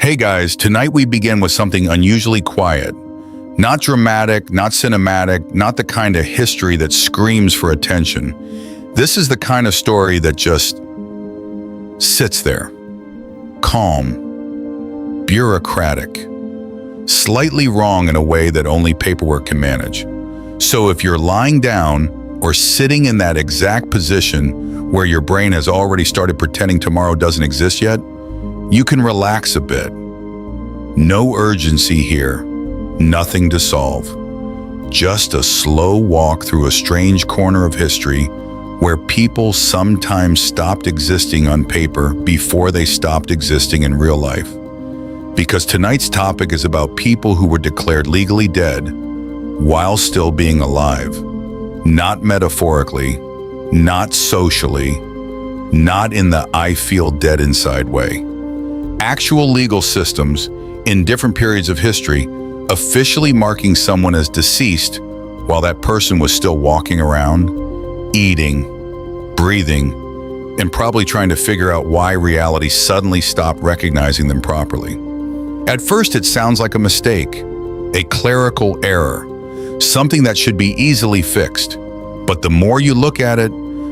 Hey guys, tonight we begin with something unusually quiet. Not dramatic, not cinematic, not the kind of history that screams for attention. This is the kind of story that just sits there. Calm, bureaucratic, slightly wrong in a way that only paperwork can manage. So if you're lying down or sitting in that exact position where your brain has already started pretending tomorrow doesn't exist yet, you can relax a bit. No urgency here, nothing to solve. Just a slow walk through a strange corner of history where people sometimes stopped existing on paper before they stopped existing in real life. Because tonight's topic is about people who were declared legally dead while still being alive. Not metaphorically, not socially, not in the I feel dead inside way. Actual legal systems in different periods of history officially marking someone as deceased while that person was still walking around, eating, breathing, and probably trying to figure out why reality suddenly stopped recognizing them properly. At first, it sounds like a mistake, a clerical error, something that should be easily fixed. But the more you look at it,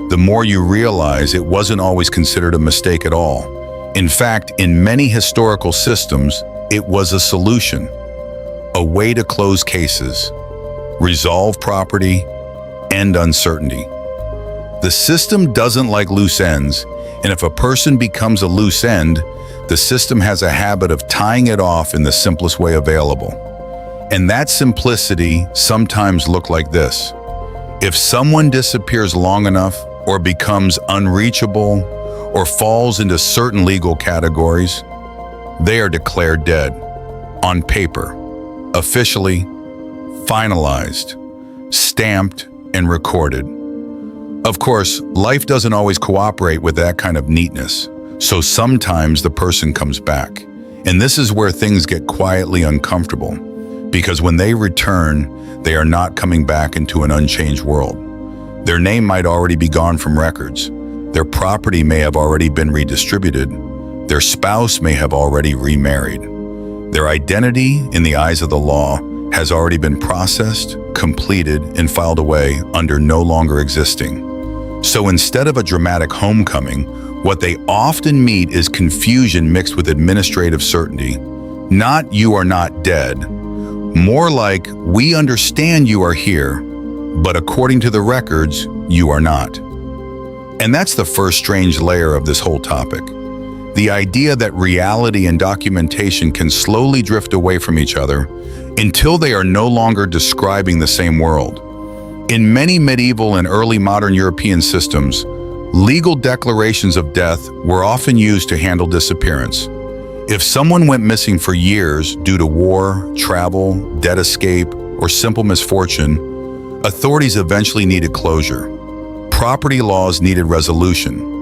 the more you realize it wasn't always considered a mistake at all. In fact, in many historical systems, it was a solution, a way to close cases, resolve property, end uncertainty. The system doesn't like loose ends, and if a person becomes a loose end, the system has a habit of tying it off in the simplest way available. And that simplicity sometimes looks like this. If someone disappears long enough or becomes unreachable or falls into certain legal categories, they are declared dead, on paper, officially, finalized, stamped, and recorded. Of course, life doesn't always cooperate with that kind of neatness, so sometimes the person comes back. And this is where things get quietly uncomfortable, because when they return, they are not coming back into an unchanged world. Their name might already be gone from records. Their property may have already been redistributed. Their spouse may have already remarried. Their identity, in the eyes of the law, has already been processed, completed, and filed away under no longer existing. So instead of a dramatic homecoming, what they often meet is confusion mixed with administrative certainty. Not "you are not dead," more like "we understand you are here, but according to the records, you are not." And that's the first strange layer of this whole topic. The idea that reality and documentation can slowly drift away from each other until they are no longer describing the same world. In many medieval and early modern European systems, legal declarations of death were often used to handle disappearance. If someone went missing for years due to war, travel, debt escape, or simple misfortune, authorities eventually needed closure. Property laws needed resolution.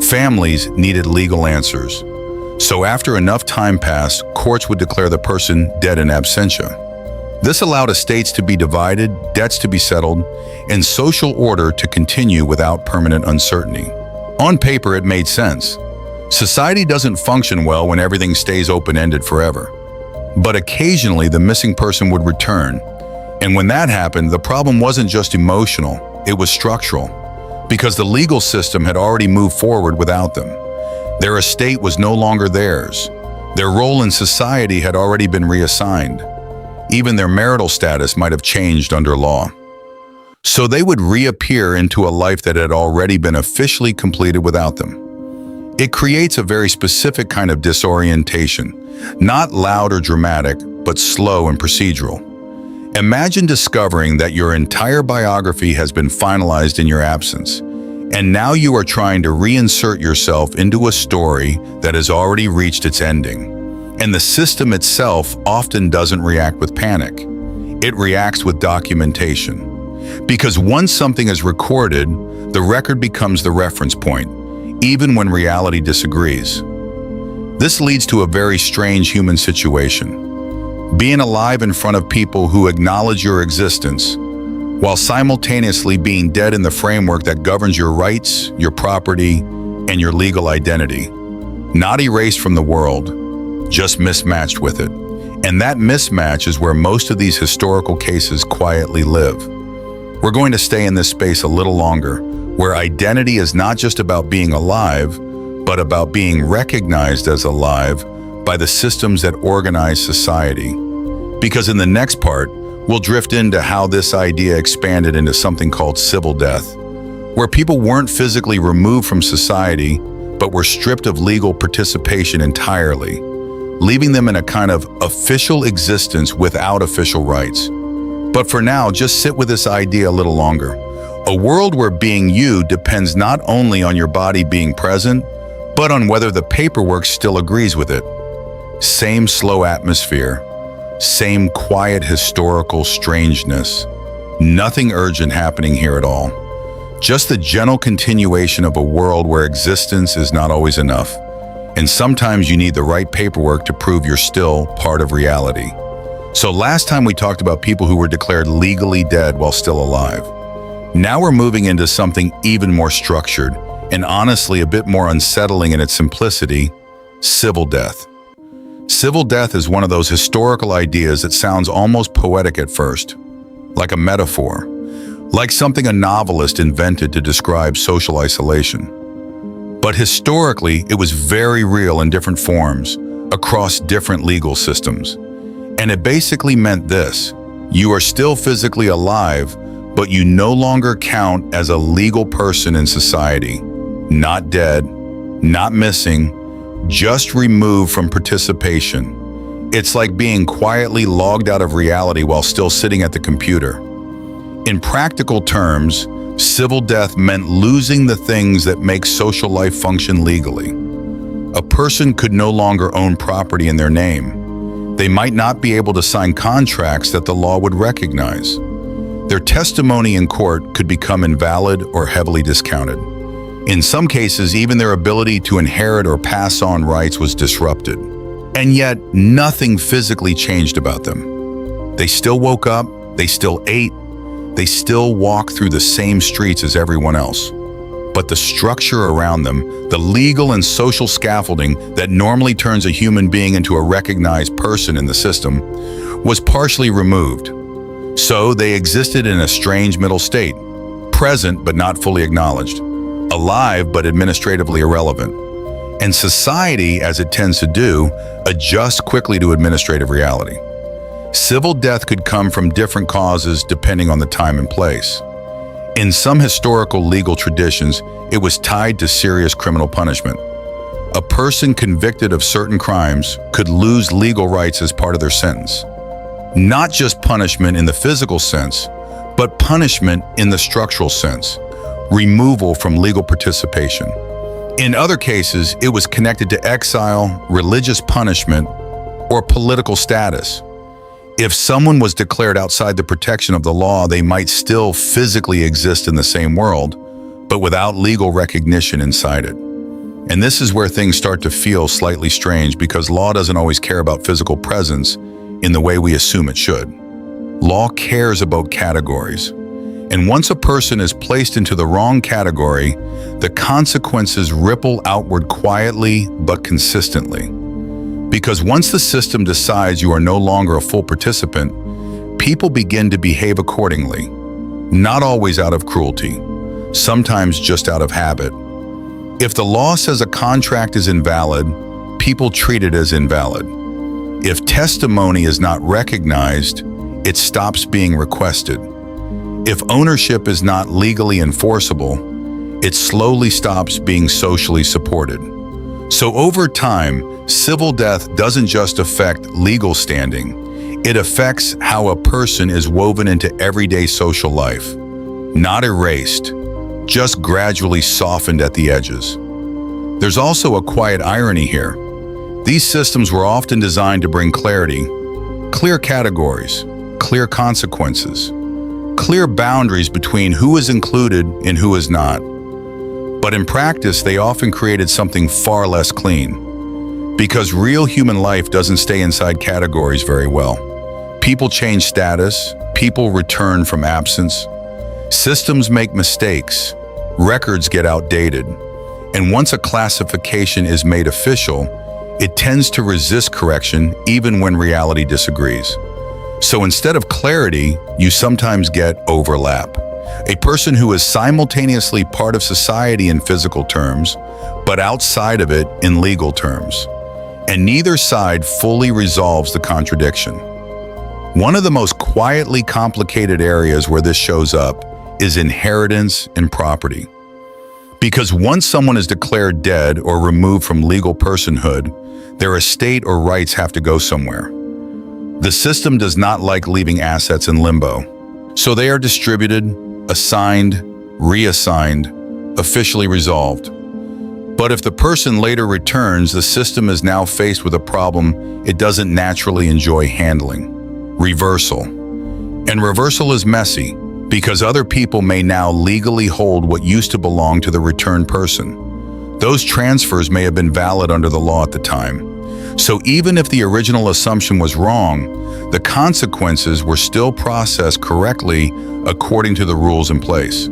Families needed legal answers. So after enough time passed, courts would declare the person dead in absentia. This allowed estates to be divided, debts to be settled, and social order to continue without permanent uncertainty. On paper, it made sense. Society doesn't function well when everything stays open-ended forever. But occasionally, the missing person would return. And when that happened, the problem wasn't just emotional, it was structural. Because the legal system had already moved forward without them. Their estate was no longer theirs. Their role in society had already been reassigned. Even their marital status might have changed under law. So they would reappear into a life that had already been officially completed without them. It creates a very specific kind of disorientation, not loud or dramatic, but slow and procedural. Imagine discovering that your entire biography has been finalized in your absence, and now you are trying to reinsert yourself into a story that has already reached its ending. And the system itself often doesn't react with panic. It reacts with documentation. Because once something is recorded, the record becomes the reference point, even when reality disagrees. This leads to a very strange human situation. Being alive in front of people who acknowledge your existence, while simultaneously being dead in the framework that governs your rights, your property, and your legal identity. Not erased from the world, just mismatched with it. And that mismatch is where most of these historical cases quietly live. We're going to stay in this space a little longer, where identity is not just about being alive, but about being recognized as alive by the systems that organize society. Because in the next part, we'll drift into how this idea expanded into something called civil death, where people weren't physically removed from society, but were stripped of legal participation entirely, leaving them in a kind of official existence without official rights. But for now, just sit with this idea a little longer. A world where being you depends not only on your body being present, but on whether the paperwork still agrees with it. Same slow atmosphere, same quiet historical strangeness. Nothing urgent happening here at all. Just the gentle continuation of a world where existence is not always enough. And sometimes you need the right paperwork to prove you're still part of reality. So last time we talked about people who were declared legally dead while still alive. Now we're moving into something even more structured and honestly a bit more unsettling in its simplicity: civil death. Civil death is one of those historical ideas that sounds almost poetic at first, like a metaphor, like something a novelist invented to describe social isolation. But historically, it was very real in different forms, across different legal systems. And it basically meant this: you are still physically alive, but you no longer count as a legal person in society. Not dead, not missing, just removed from participation. It's like being quietly logged out of reality while still sitting at the computer. In practical terms, civil death meant losing the things that make social life function legally. A person could no longer own property in their name. They might not be able to sign contracts that the law would recognize. Their testimony in court could become invalid or heavily discounted. In some cases, even their ability to inherit or pass on rights was disrupted. And yet, nothing physically changed about them. They still woke up, they still ate, they still walked through the same streets as everyone else. But the structure around them, the legal and social scaffolding that normally turns a human being into a recognized person in the system, was partially removed. So they existed in a strange middle state, present but not fully acknowledged, alive but administratively irrelevant. And society, as it tends to do, adjusts quickly to administrative reality. Civil death could come from different causes depending on the time and place. In some historical legal traditions, it was tied to serious criminal punishment. A person convicted of certain crimes could lose legal rights as part of their sentence. Not just punishment in the physical sense, but punishment in the structural sense, removal from legal participation. In other cases, it was connected to exile, religious punishment, or political status. If someone was declared outside the protection of the law, they might still physically exist in the same world, but without legal recognition inside it. And this is where things start to feel slightly strange, because law doesn't always care about physical presence in the way we assume it should. Law cares about categories. And once a person is placed into the wrong category, the consequences ripple outward quietly but consistently. Because once the system decides you are no longer a full participant, people begin to behave accordingly. Not always out of cruelty, sometimes just out of habit. If the law says a contract is invalid, people treat it as invalid. If testimony is not recognized, it stops being requested. If ownership is not legally enforceable, it slowly stops being socially supported. So over time, civil death doesn't just affect legal standing, it affects how a person is woven into everyday social life. Not erased, just gradually softened at the edges. There's also a quiet irony here. These systems were often designed to bring clarity, clear categories, clear consequences, clear boundaries between who is included and who is not. But in practice, they often created something far less clean. Because real human life doesn't stay inside categories very well. People change status, people return from absence, systems make mistakes, records get outdated, and once a classification is made official, It tends to resist correction even when reality disagrees. So instead of clarity, you sometimes get overlap. A person who is simultaneously part of society in physical terms, but outside of it in legal terms. And neither side fully resolves the contradiction. One of the most quietly complicated areas where this shows up is inheritance and property. Because once someone is declared dead or removed from legal personhood, their estate or rights have to go somewhere. The system does not like leaving assets in limbo, so they are distributed, assigned, reassigned, officially resolved. But if the person later returns, the system is now faced with a problem it doesn't naturally enjoy handling: reversal. And reversal is messy, because other people may now legally hold what used to belong to the returned person. Those transfers may have been valid under the law at the time. So even if the original assumption was wrong, the consequences were still processed correctly according to the rules in place.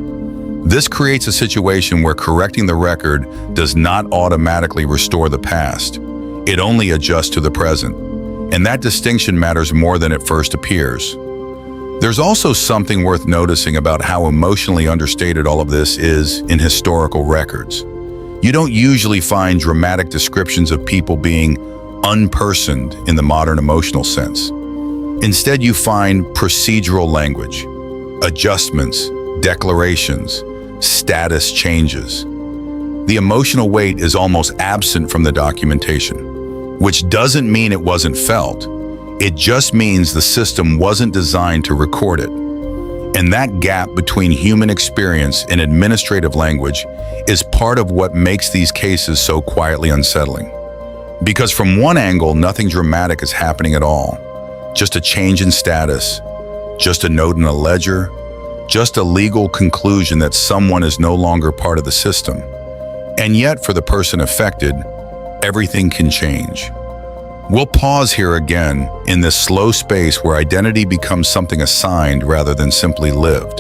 This creates a situation where correcting the record does not automatically restore the past. It only adjusts to the present. And that distinction matters more than it first appears. There's also something worth noticing about how emotionally understated all of this is in historical records. You don't usually find dramatic descriptions of people being unpersoned in the modern emotional sense. Instead, you find procedural language, adjustments, declarations, status changes. The emotional weight is almost absent from the documentation, which doesn't mean it wasn't felt. It just means the system wasn't designed to record it. And that gap between human experience and administrative language is part of what makes these cases so quietly unsettling. Because from one angle, nothing dramatic is happening at all. Just a change in status, just a note in a ledger, just a legal conclusion that someone is no longer part of the system. And yet, for the person affected, everything can change. We'll pause here again in this slow space where identity becomes something assigned rather than simply lived.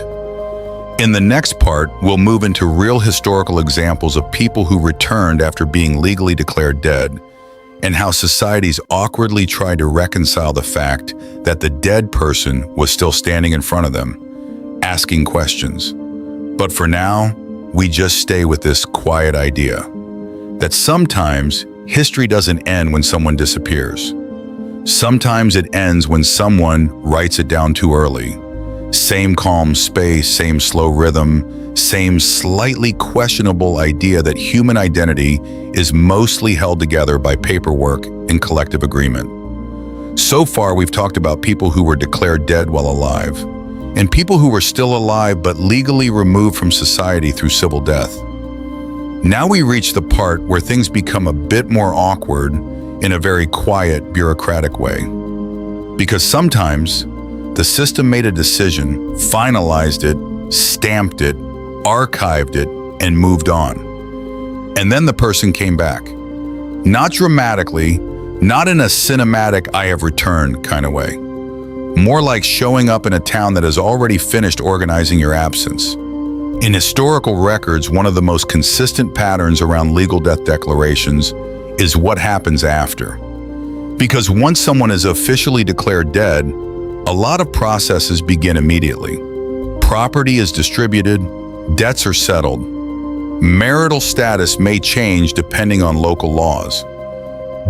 In the next part, we'll move into real historical examples of people who returned after being legally declared dead, and how societies awkwardly try to reconcile the fact that the dead person was still standing in front of them, asking questions. But for now, we just stay with this quiet idea that sometimes history doesn't end when someone disappears. Sometimes it ends when someone writes it down too early. Same calm space, same slow rhythm, same slightly questionable idea that human identity is mostly held together by paperwork and collective agreement. So far, we've talked about people who were declared dead while alive, and people who were still alive but legally removed from society through civil death. Now we reach the part where things become a bit more awkward in a very quiet, bureaucratic way. Because sometimes the system made a decision, finalized it, stamped it, archived it, and moved on. And then the person came back. Not dramatically, not in a cinematic "I have returned" kind of way. More like showing up in a town that has already finished organizing your absence. In historical records, one of the most consistent patterns around legal death declarations is what happens after. Because once someone is officially declared dead, a lot of processes begin immediately. Property is distributed, debts are settled. Marital status may change depending on local laws.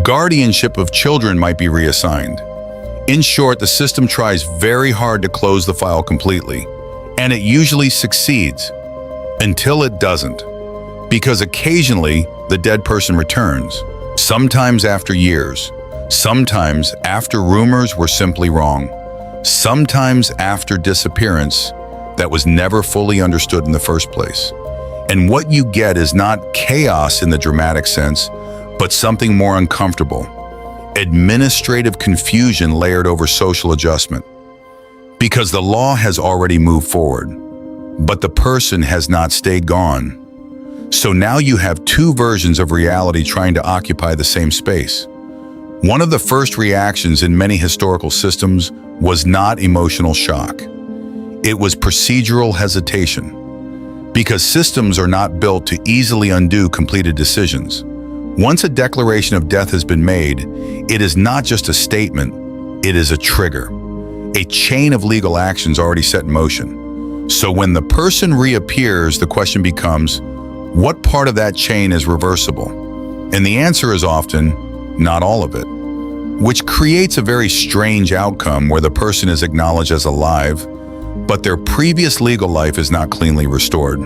Guardianship of children might be reassigned. In short, the system tries very hard to close the file completely, and it usually succeeds. Until it doesn't. Because occasionally, the dead person returns. Sometimes after years. Sometimes after rumors were simply wrong. Sometimes after disappearance that was never fully understood in the first place. And what you get is not chaos in the dramatic sense, but something more uncomfortable. Administrative confusion layered over social adjustment. Because the law has already moved forward, but the person has not stayed gone. So now you have two versions of reality trying to occupy the same space. One of the first reactions in many historical systems was not emotional shock. It was procedural hesitation. Because systems are not built to easily undo completed decisions. Once a declaration of death has been made, it is not just a statement, it is a trigger, a chain of legal actions already set in motion. So when the person reappears, the question becomes, what part of that chain is reversible? And the answer is often, not all of it, which creates a very strange outcome where the person is acknowledged as alive, but their previous legal life is not cleanly restored.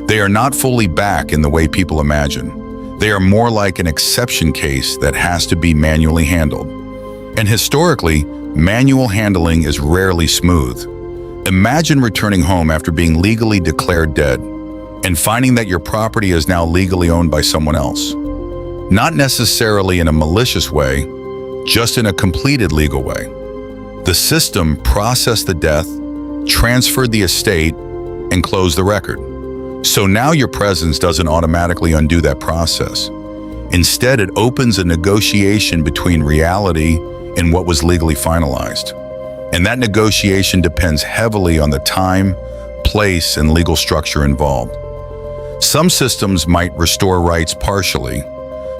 They are not fully back in the way people imagine. They are more like an exception case that has to be manually handled. And historically, manual handling is rarely smooth. Imagine returning home after being legally declared dead and finding that your property is now legally owned by someone else. Not necessarily in a malicious way, just in a completed legal way. The system processed the death, transferred the estate, and closed the record. So now your presence doesn't automatically undo that process. Instead, it opens a negotiation between reality and what was legally finalized. And that negotiation depends heavily on the time, place, and legal structure involved. Some systems might restore rights partially.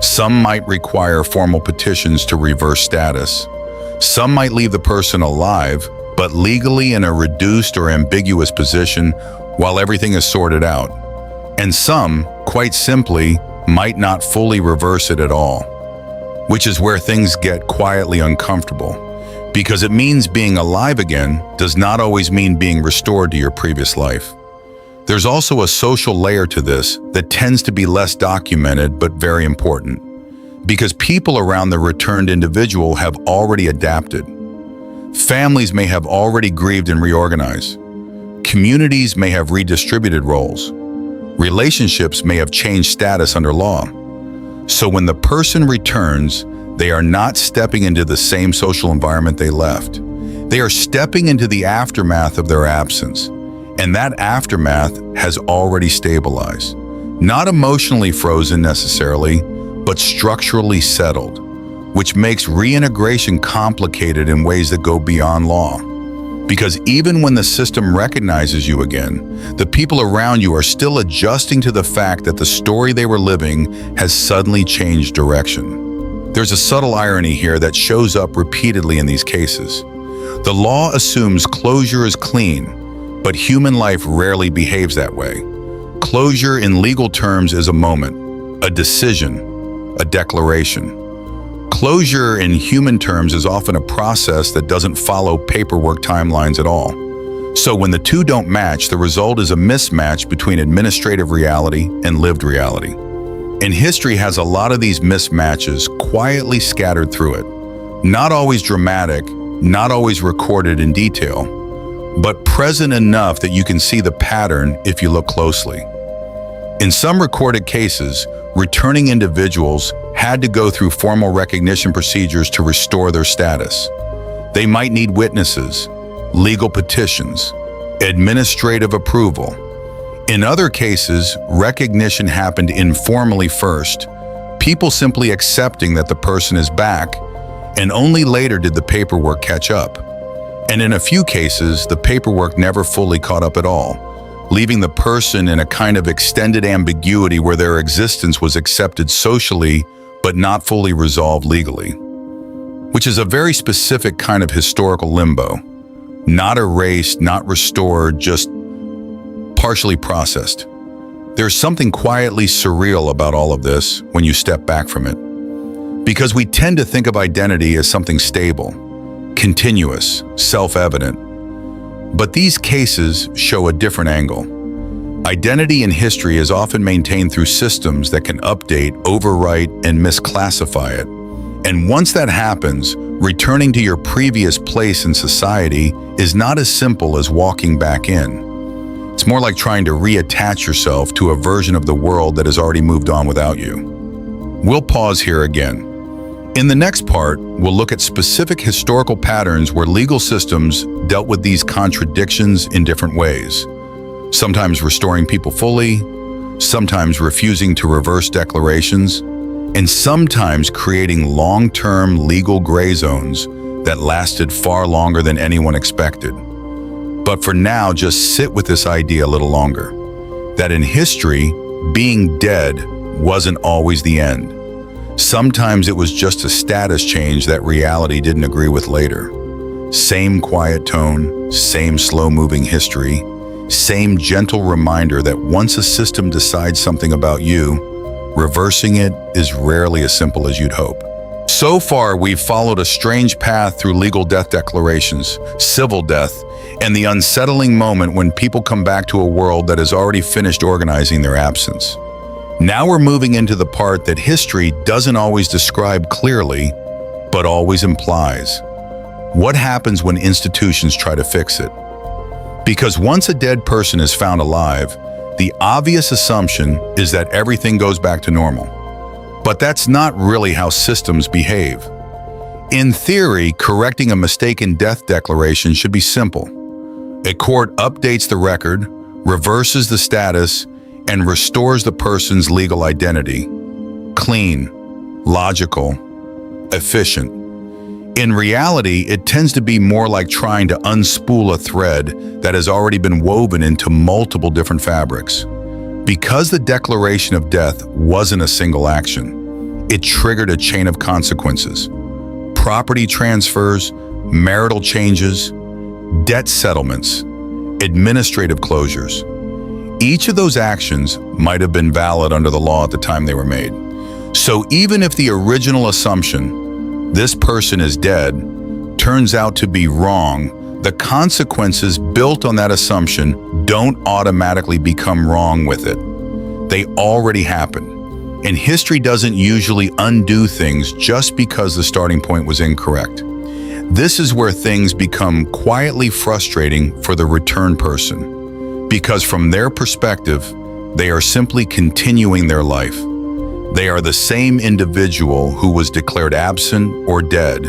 Some might require formal petitions to reverse status. Some might leave the person alive, but legally in a reduced or ambiguous position while everything is sorted out. And some, quite simply, might not fully reverse it at all, which is where things get quietly uncomfortable, because it means being alive again does not always mean being restored to your previous life. There's also a social layer to this that tends to be less documented but very important, because people around the returned individual have already adapted. Families may have already grieved and reorganized. Communities may have redistributed roles. Relationships may have changed status under law. So when the person returns, they are not stepping into the same social environment they left. They are stepping into the aftermath of their absence. And that aftermath has already stabilized. Not emotionally frozen necessarily, but structurally settled, which makes reintegration complicated in ways that go beyond law. Because even when the system recognizes you again, the people around you are still adjusting to the fact that the story they were living has suddenly changed direction. There's a subtle irony here that shows up repeatedly in these cases. The law assumes closure is clean, but human life rarely behaves that way. Closure in legal terms is a moment, a decision, a declaration. Closure in human terms is often a process that doesn't follow paperwork timelines at all. So when the two don't match, the result is a mismatch between administrative reality and lived reality. And history has a lot of these mismatches quietly scattered through it. Not always dramatic, not always recorded in detail, but present enough that you can see the pattern if you look closely. In some recorded cases, returning individuals had to go through formal recognition procedures to restore their status. They might need witnesses, legal petitions, administrative approval. In other cases, recognition happened informally first, people simply accepting that the person is back, and only later did the paperwork catch up. And in a few cases, the paperwork never fully caught up at all, leaving the person in a kind of extended ambiguity where their existence was accepted socially but not fully resolved legally, which is a very specific kind of historical limbo. Not erased, not restored, just partially processed. There's something quietly surreal about all of this when you step back from it, because we tend to think of identity as something stable, continuous, self-evident. But these cases show a different angle. Identity in history is often maintained through systems that can update, overwrite, and misclassify it. And once that happens, returning to your previous place in society is not as simple as walking back in. It's more like trying to reattach yourself to a version of the world that has already moved on without you. We'll pause here again. In the next part, we'll look at specific historical patterns where legal systems dealt with these contradictions in different ways. Sometimes restoring people fully, sometimes refusing to reverse declarations, and sometimes creating long-term legal gray zones that lasted far longer than anyone expected. But for now, just sit with this idea a little longer, that in history, being dead wasn't always the end. Sometimes it was just a status change that reality didn't agree with later. Same quiet tone, same slow-moving history, same gentle reminder that once a system decides something about you, reversing it is rarely as simple as you'd hope. So far, we've followed a strange path through legal death declarations, civil death, and the unsettling moment when people come back to a world that has already finished organizing their absence. Now we're moving into the part that history doesn't always describe clearly, but always implies. What happens when institutions try to fix it? Because once a dead person is found alive, the obvious assumption is that everything goes back to normal. But that's not really how systems behave. In theory, correcting a mistaken death declaration should be simple. A court updates the record, reverses the status, and restores the person's legal identity. Clean, logical, efficient. In reality, it tends to be more like trying to unspool a thread that has already been woven into multiple different fabrics. Because the declaration of death wasn't a single action, it triggered a chain of consequences. Property transfers, marital changes, debt settlements, administrative closures. Each of those actions might have been valid under the law at the time they were made. So even if the original assumption, this person is dead, turns out to be wrong, the consequences built on that assumption don't automatically become wrong with it. They already happened. And history doesn't usually undo things just because the starting point was incorrect. This is where things become quietly frustrating for the return person, because from their perspective, they are simply continuing their life. They are the same individual who was declared absent or dead,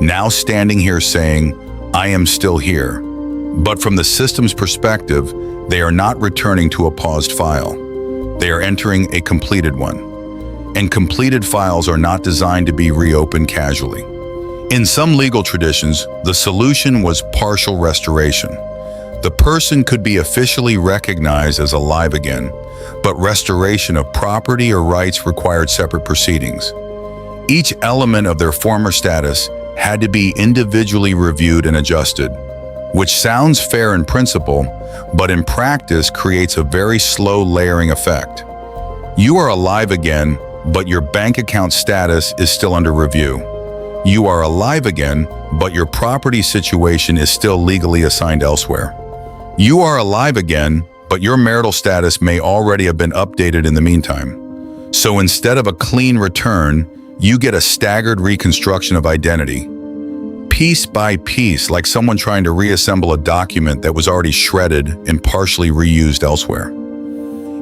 now standing here saying, "I am still here." But from the system's perspective, they are not returning to a paused file. They are entering a completed one. And completed files are not designed to be reopened casually. In some legal traditions, the solution was partial restoration. The person could be officially recognized as alive again, but restoration of property or rights required separate proceedings. Each element of their former status had to be individually reviewed and adjusted, which sounds fair in principle, but in practice creates a very slow layering effect. You are alive again, but your bank account status is still under review. You are alive again, but your property situation is still legally assigned elsewhere. You are alive again, but your marital status may already have been updated in the meantime. So instead of a clean return, you get a staggered reconstruction of identity. Piece by piece, like someone trying to reassemble a document that was already shredded and partially reused elsewhere.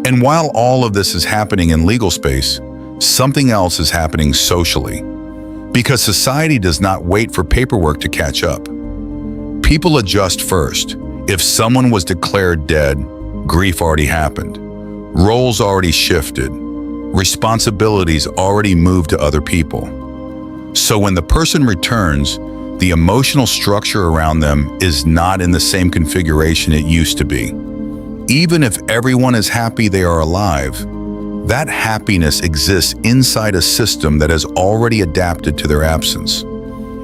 And while all of this is happening in legal space, something else is happening socially. Because society does not wait for paperwork to catch up. People adjust first. If someone was declared dead, grief already happened. Roles already shifted. Responsibilities already moved to other people. So when the person returns, the emotional structure around them is not in the same configuration it used to be. Even if everyone is happy they are alive, that happiness exists inside a system that has already adapted to their absence.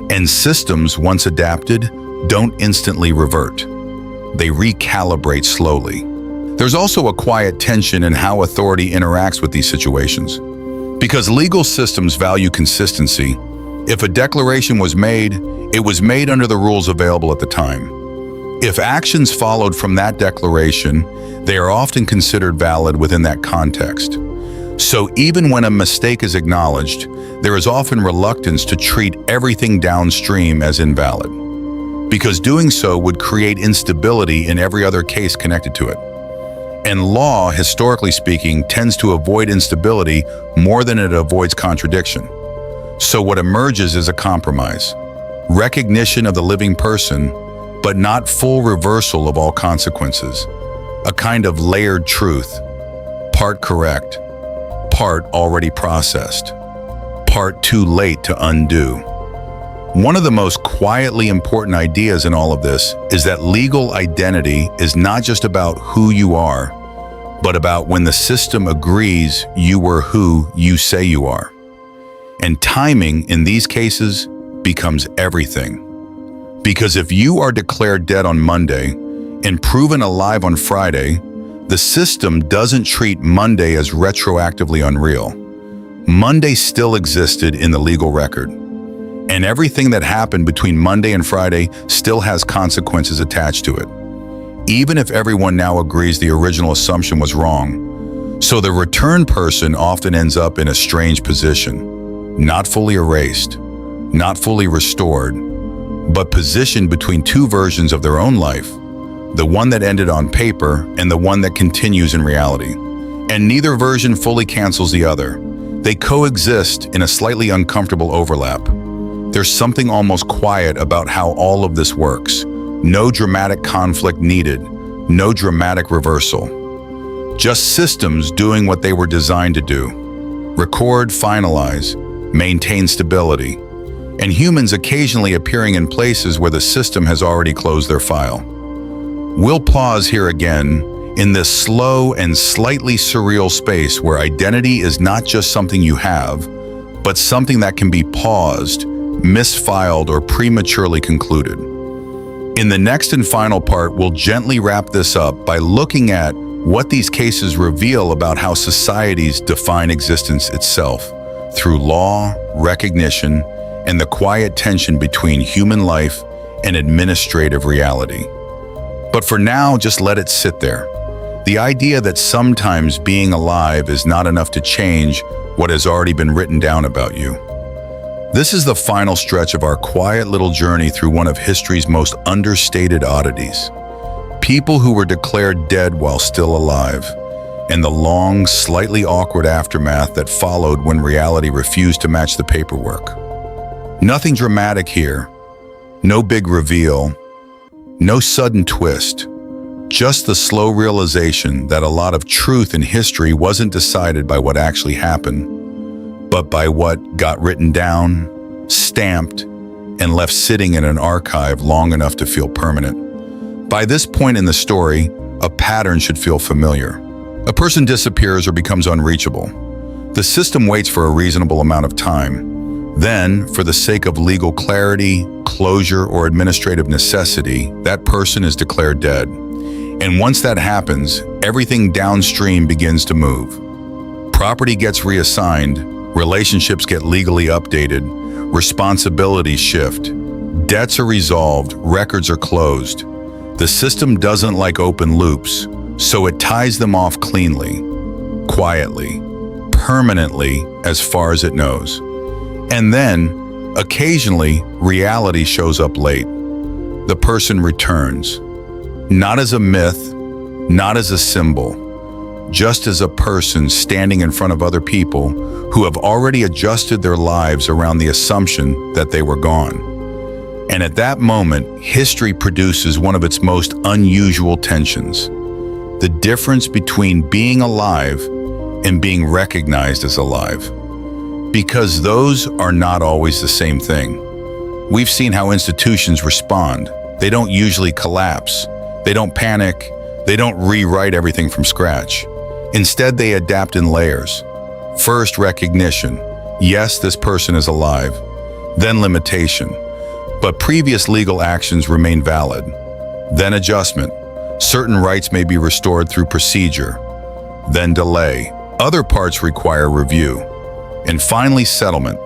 And systems, once adapted, don't instantly revert. They recalibrate slowly. There's also a quiet tension in how authority interacts with these situations. Because legal systems value consistency, if a declaration was made, it was made under the rules available at the time. If actions followed from that declaration, they are often considered valid within that context. So even when a mistake is acknowledged, there is often reluctance to treat everything downstream as invalid, because doing so would create instability in every other case connected to it. And law, historically speaking, tends to avoid instability more than it avoids contradiction. So what emerges is a compromise, recognition of the living person, but not full reversal of all consequences, a kind of layered truth, part correct, part already processed, part too late to undo. One of the most quietly important ideas in all of this is that legal identity is not just about who you are, but about when the system agrees you were who you say you are. And timing in these cases becomes everything. Because if you are declared dead on Monday and proven alive on Friday, the system doesn't treat Monday as retroactively unreal. Monday still existed in the legal record. And everything that happened between Monday and Friday still has consequences attached to it, even if everyone now agrees the original assumption was wrong. So the return person often ends up in a strange position, not fully erased, not fully restored, but positioned between two versions of their own life, the one that ended on paper and the one that continues in reality. And neither version fully cancels the other. They coexist in a slightly uncomfortable overlap. There's something almost quiet about how all of this works. No dramatic conflict needed, no dramatic reversal. Just systems doing what they were designed to do. Record, finalize, maintain stability, and humans occasionally appearing in places where the system has already closed their file. We'll pause here again in this slow and slightly surreal space where identity is not just something you have, but something that can be paused, misfiled, or prematurely concluded. In the next and final part, we'll gently wrap this up by looking at what these cases reveal about how societies define existence itself through law, recognition, and the quiet tension between human life and administrative reality. But for now, just let it sit there. The idea that sometimes being alive is not enough to change what has already been written down about you. This is the final stretch of our quiet little journey through one of history's most understated oddities. People who were declared dead while still alive, and the long, slightly awkward aftermath that followed when reality refused to match the paperwork. Nothing dramatic here, no big reveal, no sudden twist, just the slow realization that a lot of truth in history wasn't decided by what actually happened, but by what got written down, stamped, and left sitting in an archive long enough to feel permanent. By this point in the story, a pattern should feel familiar. A person disappears or becomes unreachable. The system waits for a reasonable amount of time. Then, for the sake of legal clarity, closure, or administrative necessity, that person is declared dead. And once that happens, everything downstream begins to move. Property gets reassigned, relationships get legally updated, responsibilities shift, debts are resolved, records are closed. The system doesn't like open loops, so it ties them off cleanly, quietly, permanently, as far as it knows. And then, occasionally, reality shows up late. The person returns. Not as a myth, not as a symbol, just as a person standing in front of other people who have already adjusted their lives around the assumption that they were gone. And at that moment, history produces one of its most unusual tensions: the difference between being alive and being recognized as alive. Because those are not always the same thing. We've seen how institutions respond. They don't usually collapse. They don't panic. They don't rewrite everything from scratch. Instead, they adapt in layers. First, recognition. Yes, this person is alive. Then limitation. But previous legal actions remain valid. Then adjustment. Certain rights may be restored through procedure. Then delay. Other parts require review. And finally, settlement.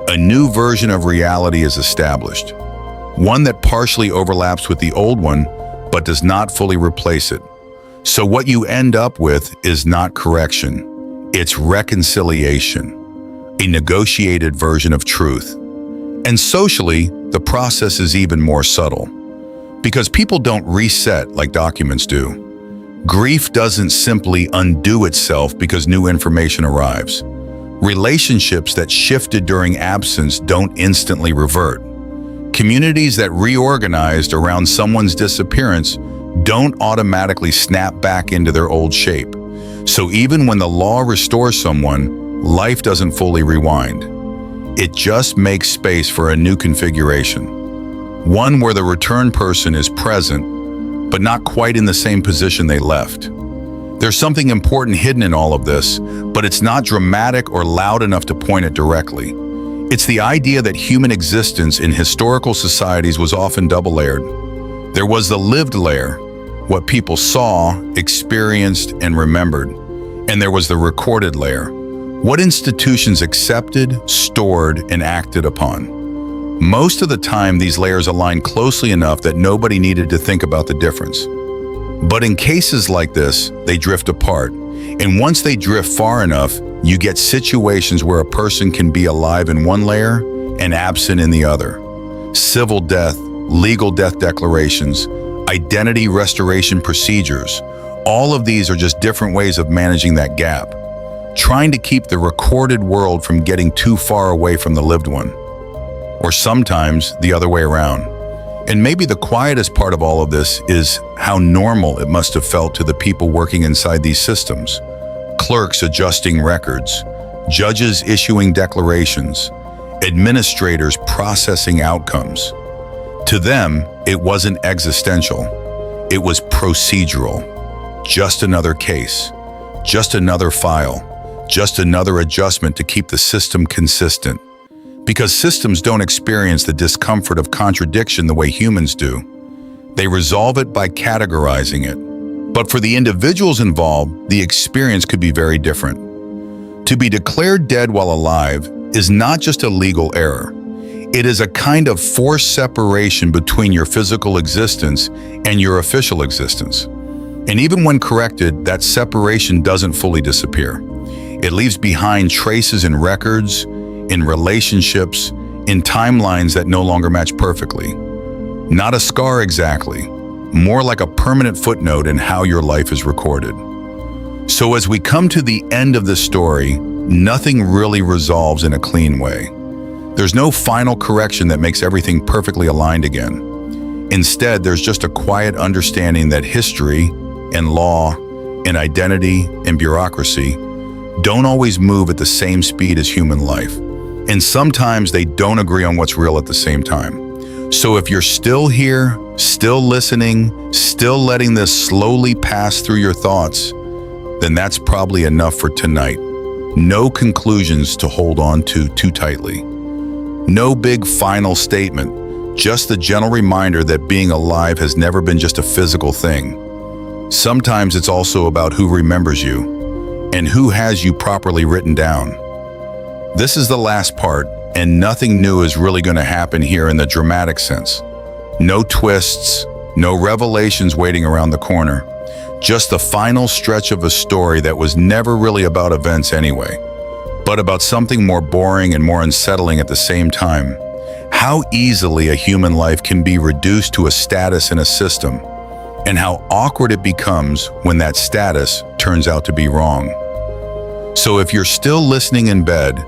A new version of reality is established. One that partially overlaps with the old one, but does not fully replace it. So what you end up with is not correction, it's reconciliation, a negotiated version of truth. And socially, the process is even more subtle, because people don't reset like documents do. Grief doesn't simply undo itself because new information arrives. Relationships that shifted during absence don't instantly revert. Communities that reorganized around someone's disappearance don't automatically snap back into their old shape. So even when the law restores someone, life doesn't fully rewind. It just makes space for a new configuration. One where the return person is present, but not quite in the same position they left. There's something important hidden in all of this, but it's not dramatic or loud enough to point it directly. It's the idea that human existence in historical societies was often double-layered. There was the lived layer, what people saw, experienced, and remembered. And there was the recorded layer, what institutions accepted, stored, and acted upon. Most of the time, these layers aligned closely enough that nobody needed to think about the difference. But in cases like this, they drift apart. And once they drift far enough, you get situations where a person can be alive in one layer and absent in the other. Civil death, legal death declarations, identity restoration procedures, all of these are just different ways of managing that gap, trying to keep the recorded world from getting too far away from the lived one. Or sometimes the other way around. And maybe the quietest part of all of this is how normal it must have felt to the people working inside these systems. Clerks adjusting records, judges issuing declarations, administrators processing outcomes. To them, it wasn't existential. It was procedural. Just another case, just another file, just another adjustment to keep the system consistent. Because systems don't experience the discomfort of contradiction the way humans do. They resolve it by categorizing it. But for the individuals involved, the experience could be very different. To be declared dead while alive is not just a legal error. It is a kind of forced separation between your physical existence and your official existence. And even when corrected, that separation doesn't fully disappear. It leaves behind traces in records, in relationships, in timelines that no longer match perfectly. Not a scar exactly, more like a permanent footnote in how your life is recorded. So as we come to the end of this story, nothing really resolves in a clean way. There's no final correction that makes everything perfectly aligned again. Instead, there's just a quiet understanding that history and law and identity and bureaucracy don't always move at the same speed as human life. And sometimes they don't agree on what's real at the same time. So if you're still here, still listening, still letting this slowly pass through your thoughts, then that's probably enough for tonight. No conclusions to hold on to too tightly. No big final statement, just the gentle reminder that being alive has never been just a physical thing. Sometimes it's also about who remembers you and who has you properly written down. This is the last part, and nothing new is really going to happen here in the dramatic sense. No twists, no revelations waiting around the corner. Just the final stretch of a story that was never really about events anyway, but about something more boring and more unsettling at the same time. How easily a human life can be reduced to a status in a system, and how awkward it becomes when that status turns out to be wrong. So if you're still listening in bed,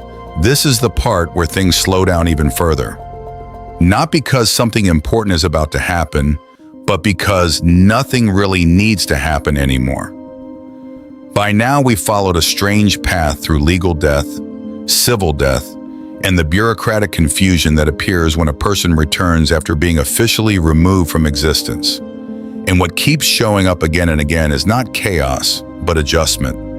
this is the part where things slow down even further. Not because something important is about to happen, but because nothing really needs to happen anymore. By now, we followed a strange path through legal death, civil death, and the bureaucratic confusion that appears when a person returns after being officially removed from existence. And what keeps showing up again and again is not chaos, but adjustment.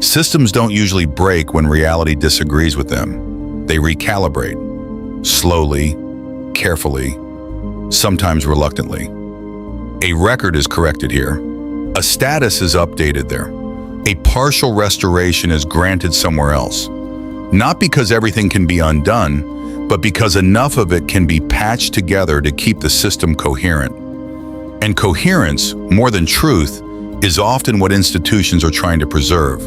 Systems don't usually break when reality disagrees with them. They recalibrate, slowly, carefully, sometimes reluctantly. A record is corrected here. A status is updated there. A partial restoration is granted somewhere else. Not because everything can be undone, but because enough of it can be patched together to keep the system coherent. And coherence, more than truth, is often what institutions are trying to preserve.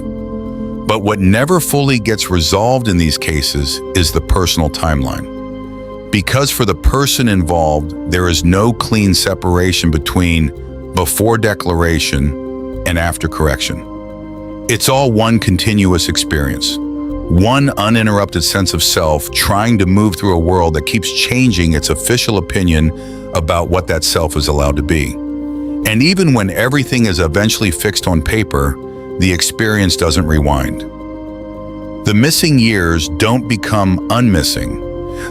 But what never fully gets resolved in these cases is the personal timeline. Because for the person involved, there is no clean separation between before declaration and after correction. It's all one continuous experience, one uninterrupted sense of self trying to move through a world that keeps changing its official opinion about what that self is allowed to be. And even when everything is eventually fixed on paper, the experience doesn't rewind. The missing years don't become unmissing.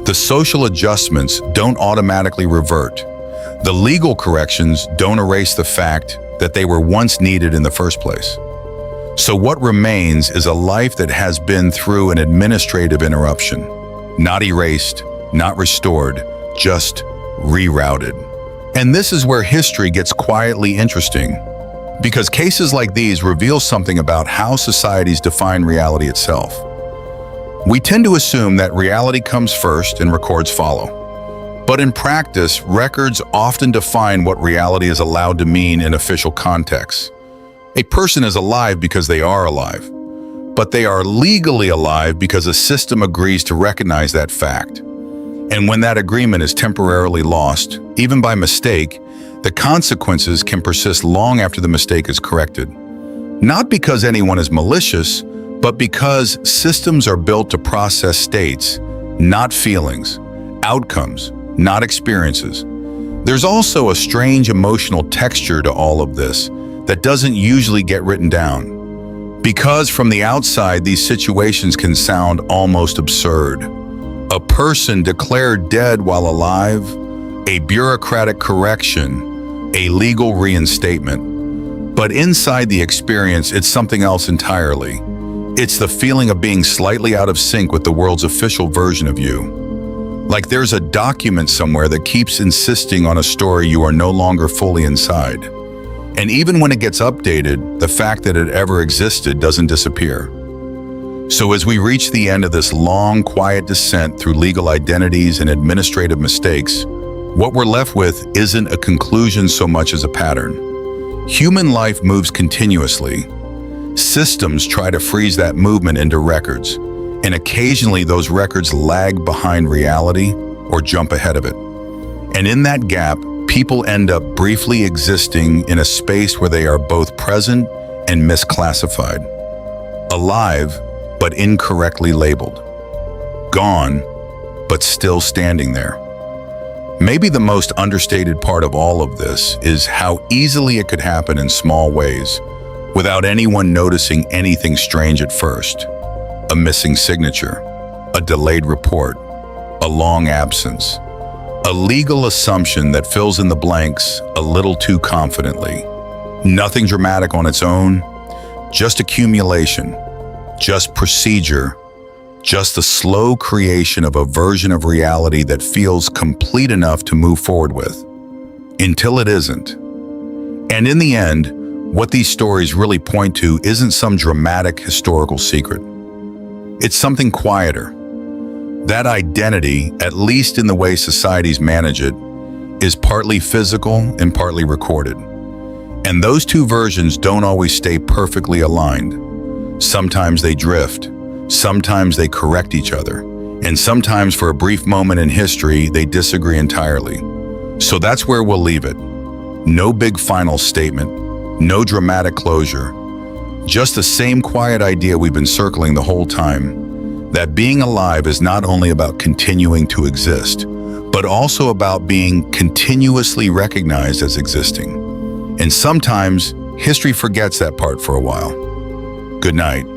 The social adjustments don't automatically revert. The legal corrections don't erase the fact that they were once needed in the first place. So what remains is a life that has been through an administrative interruption, not erased, not restored, just rerouted. And this is where history gets quietly interesting, because cases like these reveal something about how societies define reality itself. We tend to assume that reality comes first and records follow. But in practice, records often define what reality is allowed to mean in official contexts. A person is alive because they are alive, but they are legally alive because a system agrees to recognize that fact. And when that agreement is temporarily lost, even by mistake, the consequences can persist long after the mistake is corrected. Not because anyone is malicious, but because systems are built to process states, not feelings, outcomes, not experiences. There's also a strange emotional texture to all of this that doesn't usually get written down. Because from the outside, these situations can sound almost absurd. A person declared dead while alive, a bureaucratic correction, a legal reinstatement. But inside the experience, it's something else entirely. It's the feeling of being slightly out of sync with the world's official version of you. Like there's a document somewhere that keeps insisting on a story you are no longer fully inside. And even when it gets updated, the fact that it ever existed doesn't disappear. So as we reach the end of this long, quiet descent through legal identities and administrative mistakes, what we're left with isn't a conclusion so much as a pattern. Human life moves continuously. Systems try to freeze that movement into records, and occasionally those records lag behind reality or jump ahead of it. And in that gap, people end up briefly existing in a space where they are both present and misclassified. Alive, but incorrectly labeled. Gone, but still standing there. Maybe the most understated part of all of this is how easily it could happen in small ways, without anyone noticing anything strange at first. A missing signature, a delayed report, a long absence, a legal assumption that fills in the blanks a little too confidently. Nothing dramatic on its own, just accumulation, just procedure, just the slow creation of a version of reality that feels complete enough to move forward with, until it isn't. And in the end, what these stories really point to isn't some dramatic historical secret. It's something quieter. That identity, at least in the way societies manage it, is partly physical and partly recorded. And those two versions don't always stay perfectly aligned. Sometimes they drift, sometimes they correct each other, and sometimes for a brief moment in history, they disagree entirely. So that's where we'll leave it. No big final statement, no dramatic closure, just the same quiet idea we've been circling the whole time, that being alive is not only about continuing to exist, but also about being continuously recognized as existing. And sometimes, history forgets that part for a while. Good night.